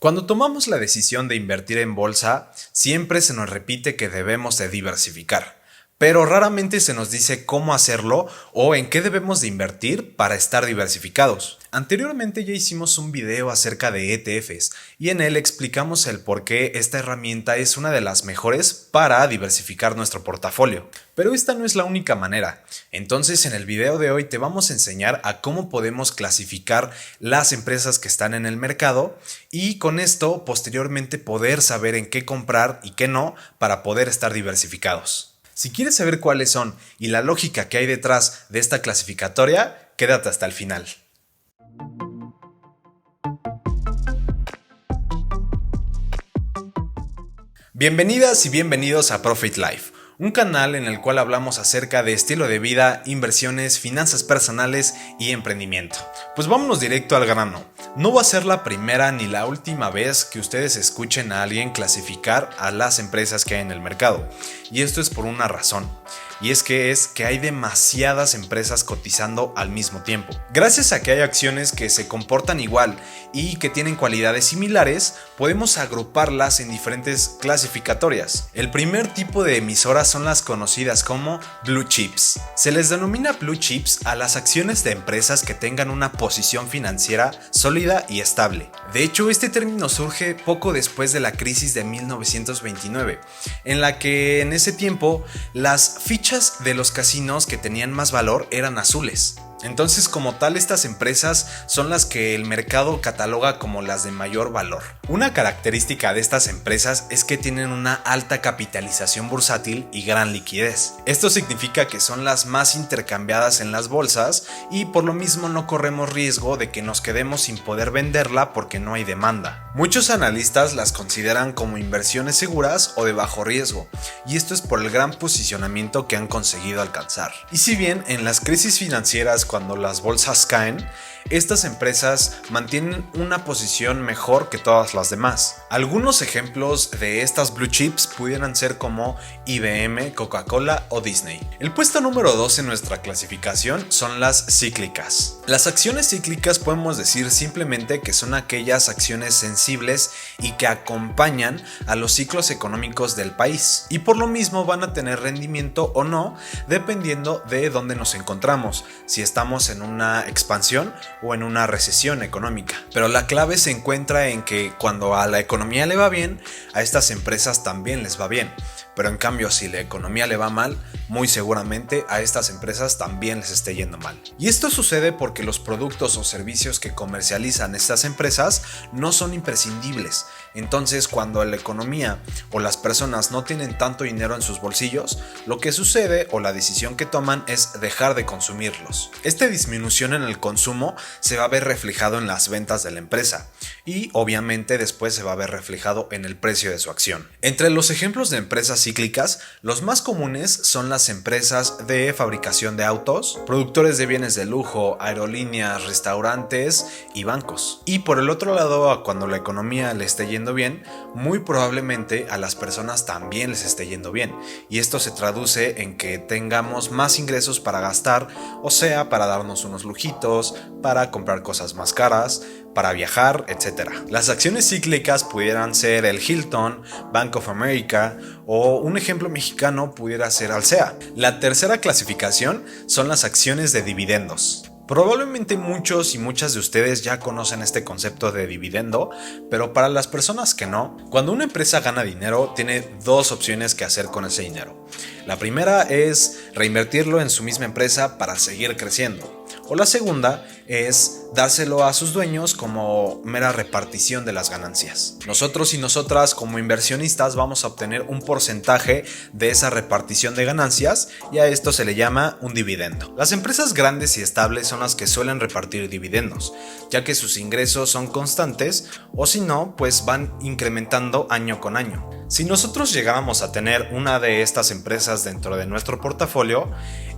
Cuando tomamos la decisión de invertir en bolsa, siempre se nos repite que debemos de diversificar, pero raramente se nos dice cómo hacerlo o en qué debemos de invertir para estar diversificados. Anteriormente ya hicimos un video acerca de ETFs y en él explicamos el por qué esta herramienta es una de las mejores para diversificar nuestro portafolio. Pero esta no es la única manera. Entonces en el video de hoy te vamos a enseñar a cómo podemos clasificar las empresas que están en el mercado y con esto posteriormente poder saber en qué comprar y qué no para poder estar diversificados. Si quieres saber cuáles son y la lógica que hay detrás de esta clasificatoria, quédate hasta el final. Bienvenidas y bienvenidos a Profit Life, un canal en el cual hablamos acerca de estilo de vida, inversiones, finanzas personales y emprendimiento. Pues vámonos directo al grano. No va a ser la primera ni la última vez que ustedes escuchen a alguien clasificar a las empresas que hay en el mercado. Y esto es por una razón. Y es que hay demasiadas empresas cotizando al mismo tiempo. Gracias a que hay acciones que se comportan igual y que tienen cualidades similares, podemos agruparlas en diferentes clasificatorias. El primer tipo de emisoras son las conocidas como Blue Chips. Se les denomina Blue Chips a las acciones de empresas que tengan una posición financiera sólida y estable. De hecho, este término surge poco después de la crisis de 1929, en la que en ese tiempo las fichas de los casinos que tenían más valor eran azules. Entonces, como tal, estas empresas son las que el mercado cataloga como las de mayor valor. Una característica de estas empresas es que tienen una alta capitalización bursátil y gran liquidez. Esto significa que son las más intercambiadas en las bolsas y por lo mismo no corremos riesgo de que nos quedemos sin poder venderla porque no hay demanda. Muchos analistas las consideran como inversiones seguras o de bajo riesgo, y esto es por el gran posicionamiento que han conseguido alcanzar. Y si bien en las crisis financieras, cuando las bolsas caen, estas empresas mantienen una posición mejor que todas las demás. Algunos ejemplos de estas blue chips pudieran ser como IBM, Coca-Cola o Disney. El puesto número 2 en nuestra clasificación son las cíclicas. Las acciones cíclicas podemos decir simplemente que son aquellas acciones sensibles y que acompañan a los ciclos económicos del país y por lo mismo van a tener rendimiento o no dependiendo de dónde nos encontramos, si estamos en una expansión o en una recesión económica. Pero la clave se encuentra en que cuando a la economía le va bien, a estas empresas también les va bien. Pero en cambio, si la economía le va mal, muy seguramente a estas empresas también les esté yendo mal. Y esto sucede porque los productos o servicios que comercializan estas empresas no son imprescindibles. Entonces, cuando la economía o las personas no tienen tanto dinero en sus bolsillos, lo que sucede o la decisión que toman es dejar de consumirlos. Esta disminución en el consumo se va a ver reflejado en las ventas de la empresa y obviamente después se va a ver reflejado en el precio de su acción. Entre los ejemplos de empresas cíclicas, los más comunes son las empresas de fabricación de autos, productores de bienes de lujo, aerolíneas, restaurantes y bancos. Y por el otro lado, cuando la economía le esté yendo bien, muy probablemente a las personas también les esté yendo bien. Y esto se traduce en que tengamos más ingresos para gastar, o sea, para darnos unos lujitos, para comprar cosas más caras, para viajar, etc. Las acciones cíclicas pudieran ser el Hilton, Bank of America o un ejemplo mexicano pudiera ser Alsea. La tercera clasificación son las acciones de dividendos. Probablemente muchos y muchas de ustedes ya conocen este concepto de dividendo, pero para las personas que no, cuando una empresa gana dinero, tiene dos opciones que hacer con ese dinero. La primera es reinvertirlo en su misma empresa para seguir creciendo. O la segunda es dárselo a sus dueños como mera repartición de las ganancias. Nosotros y nosotras como inversionistas vamos a obtener un porcentaje de esa repartición de ganancias y a esto se le llama un dividendo. Las empresas grandes y estables son las que suelen repartir dividendos, ya que sus ingresos son constantes o si no, pues van incrementando año con año. Si nosotros llegáramos a tener una de estas empresas dentro de nuestro portafolio,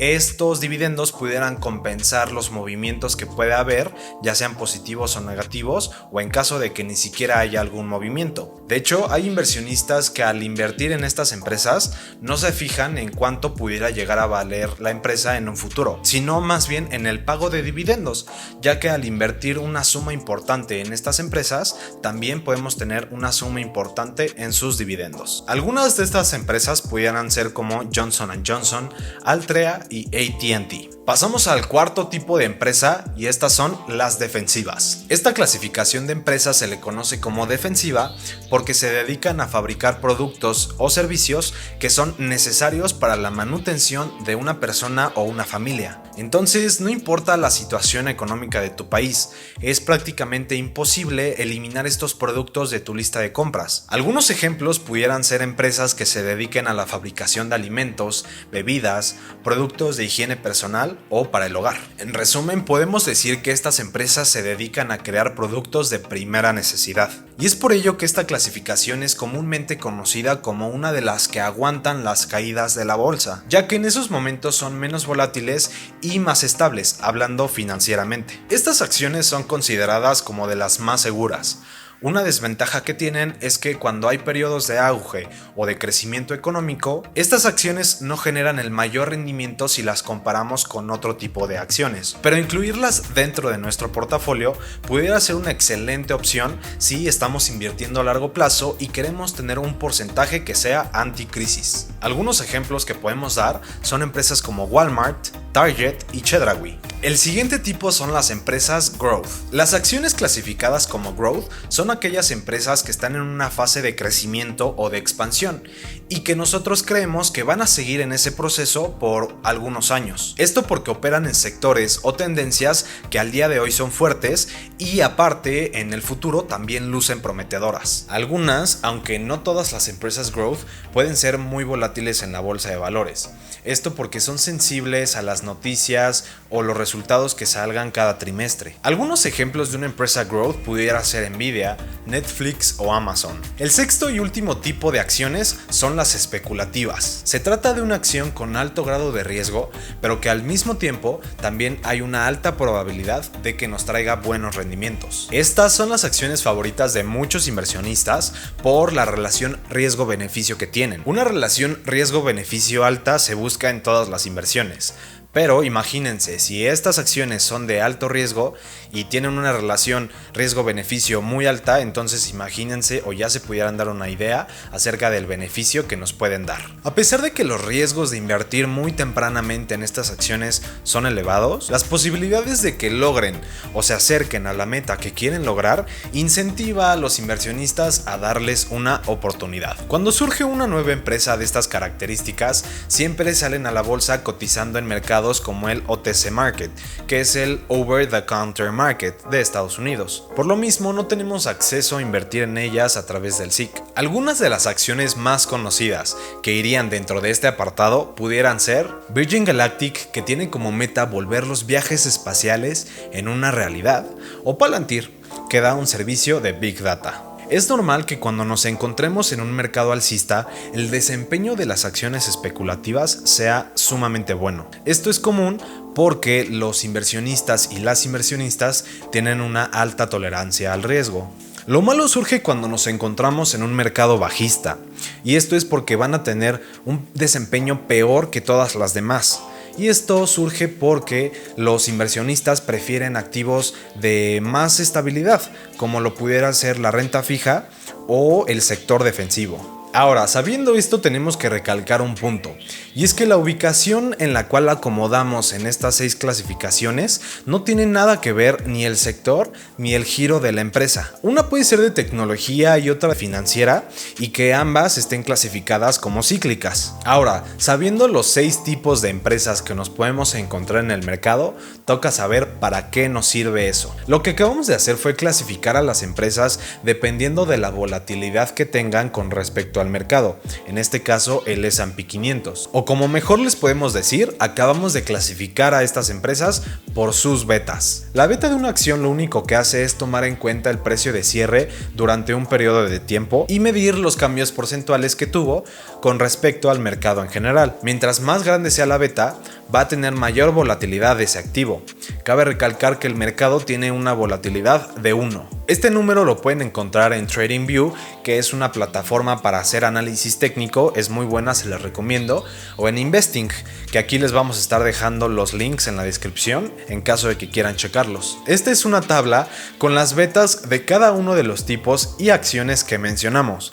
estos dividendos pudieran compensar los movimientos que puede haber, ya sean positivos o negativos, o en caso de que ni siquiera haya algún movimiento. De hecho, hay inversionistas que al invertir en estas empresas no se fijan en cuánto pudiera llegar a valer la empresa en un futuro, sino más bien en el pago de dividendos, ya que al invertir una suma importante en estas empresas, también podemos tener una suma importante en sus dividendos. Algunas de estas empresas pudieran ser como Johnson & Johnson, Altria y AT&T. Pasamos al cuarto tipo de empresa y estas son las defensivas. Esta clasificación de empresas se le conoce como defensiva porque se dedican a fabricar productos o servicios que son necesarios para la manutención de una persona o una familia. Entonces, no importa la situación económica de tu país, es prácticamente imposible eliminar estos productos de tu lista de compras. Algunos ejemplos pudieran ser empresas que se dediquen a la fabricación de alimentos, bebidas, productos de higiene personal o para el hogar. En resumen, podemos decir que estas empresas se dedican a crear productos de primera necesidad. Y es por ello que esta clasificación es comúnmente conocida como una de las que aguantan las caídas de la bolsa, ya que en esos momentos son menos volátiles y más estables, hablando financieramente. Estas acciones son consideradas como de las más seguras. Una desventaja que tienen es que cuando hay periodos de auge o de crecimiento económico, estas acciones no generan el mayor rendimiento si las comparamos con otro tipo de acciones. Pero incluirlas dentro de nuestro portafolio pudiera ser una excelente opción si estamos invirtiendo a largo plazo y queremos tener un porcentaje que sea anticrisis. Algunos ejemplos que podemos dar son empresas como Walmart, Target y Chedraui. El siguiente tipo son las empresas Growth. Las acciones clasificadas como Growth son aquellas empresas que están en una fase de crecimiento o de expansión y que nosotros creemos que van a seguir en ese proceso por algunos años. Esto porque operan en sectores o tendencias que al día de hoy son fuertes y aparte en el futuro también lucen prometedoras. Algunas, aunque no todas las empresas Growth, pueden ser muy volátiles en la bolsa de valores. Esto porque son sensibles a las noticias o los resultados que salgan cada trimestre. Algunos ejemplos de una empresa Growth pudiera ser Nvidia, Netflix o Amazon. El sexto y último tipo de acciones son las especulativas. Se trata de una acción con alto grado de riesgo, pero que al mismo tiempo también hay una alta probabilidad de que nos traiga buenos rendimientos. Estas son las acciones favoritas de muchos inversionistas por la relación riesgo-beneficio que tienen. Una relación riesgo-beneficio alta se busca en todas las inversiones. Pero imagínense, si estas acciones son de alto riesgo y tienen una relación riesgo-beneficio muy alta, entonces imagínense o ya se pudieran dar una idea acerca del beneficio que nos pueden dar. A pesar de que los riesgos de invertir muy tempranamente en estas acciones son elevados, las posibilidades de que logren o se acerquen a la meta que quieren lograr incentiva a los inversionistas a darles una oportunidad. Cuando surge una nueva empresa de estas características, siempre salen a la bolsa cotizando en mercados como el OTC Market, que es el Over the Counter Market de Estados Unidos. Por lo mismo, no tenemos acceso a invertir en ellas a través del SIC. Algunas de las acciones más conocidas que irían dentro de este apartado pudieran ser Virgin Galactic, que tiene como meta volver los viajes espaciales en una realidad, o Palantir, que da un servicio de Big Data. Es normal que cuando nos encontremos en un mercado alcista, el desempeño de las acciones especulativas sea sumamente bueno. Esto es común porque los inversionistas y las inversionistas tienen una alta tolerancia al riesgo. Lo malo surge cuando nos encontramos en un mercado bajista, y esto es porque van a tener un desempeño peor que todas las demás. Y esto surge porque los inversionistas prefieren activos de más estabilidad, como lo pudiera ser la renta fija o el sector defensivo. Ahora, sabiendo esto, tenemos que recalcar un punto, y es que la ubicación en la cual acomodamos en estas 6 clasificaciones no tiene nada que ver ni el sector ni el giro de la empresa. Una puede ser de tecnología y otra financiera, y que ambas estén clasificadas como cíclicas. Ahora, sabiendo los 6 tipos de empresas que nos podemos encontrar en el mercado, toca saber para qué nos sirve eso. Lo que acabamos de hacer fue clasificar a las empresas dependiendo de la volatilidad que tengan con respecto respecto al mercado, en este caso el S&P 500. O como mejor les podemos decir, acabamos de clasificar a estas empresas por sus betas. La beta de una acción lo único que hace es tomar en cuenta el precio de cierre durante un periodo de tiempo y medir los cambios porcentuales que tuvo con respecto al mercado en general. Mientras más grande sea la beta, va a tener mayor volatilidad de ese activo. Cabe recalcar que el mercado tiene una volatilidad de 1. Este número lo pueden encontrar en TradingView, que es una plataforma para hacer análisis técnico, es muy buena, se les recomiendo, o en Investing, que aquí les vamos a estar dejando los links en la descripción en caso de que quieran checarlos. Esta es una tabla con las betas de cada uno de los tipos y acciones que mencionamos,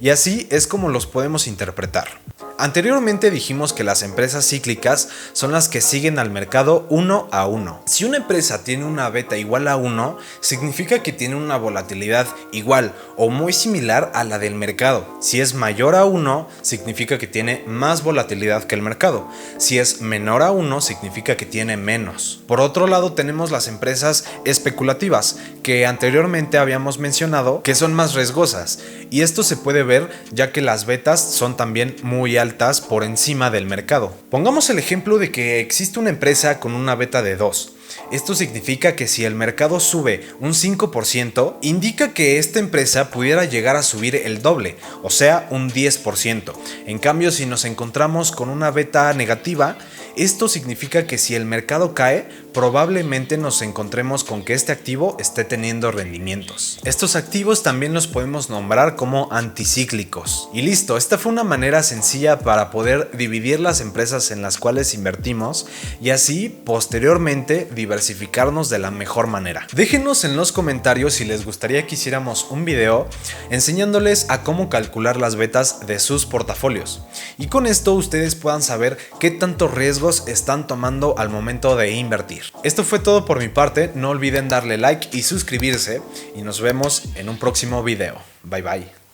y así es como los podemos interpretar. Anteriormente dijimos que las empresas cíclicas son las que siguen al mercado 1 a 1. Si una empresa tiene una beta igual a 1, significa que tiene una volatilidad igual o muy similar a la del mercado. Si es mayor a 1, significa que tiene más volatilidad que el mercado. Si es menor a 1, significa que tiene menos. Por otro lado, tenemos las empresas especulativas, que anteriormente habíamos mencionado que son más riesgosas, y esto se puede ver ya que las betas son también muy altas por encima del mercado. Pongamos el ejemplo de que existe una empresa con una beta de 2. Esto significa que si el mercado sube un 5%, indica que esta empresa pudiera llegar a subir el doble, o sea, un 10%. En cambio, si nos encontramos con una beta negativa, esto significa que si el mercado cae, probablemente nos encontremos con que este activo esté teniendo rendimientos. Estos activos también los podemos nombrar como anticíclicos. Y listo, esta fue una manera sencilla para poder dividir las empresas en las cuales invertimos y así posteriormente diversificarnos de la mejor manera. Déjenos en los comentarios si les gustaría que hiciéramos un video enseñándoles a cómo calcular las betas de sus portafolios. Y con esto ustedes puedan saber qué tantos riesgos están tomando al momento de invertir. Esto fue todo por mi parte, no olviden darle like y suscribirse y nos vemos en un próximo video. Bye bye.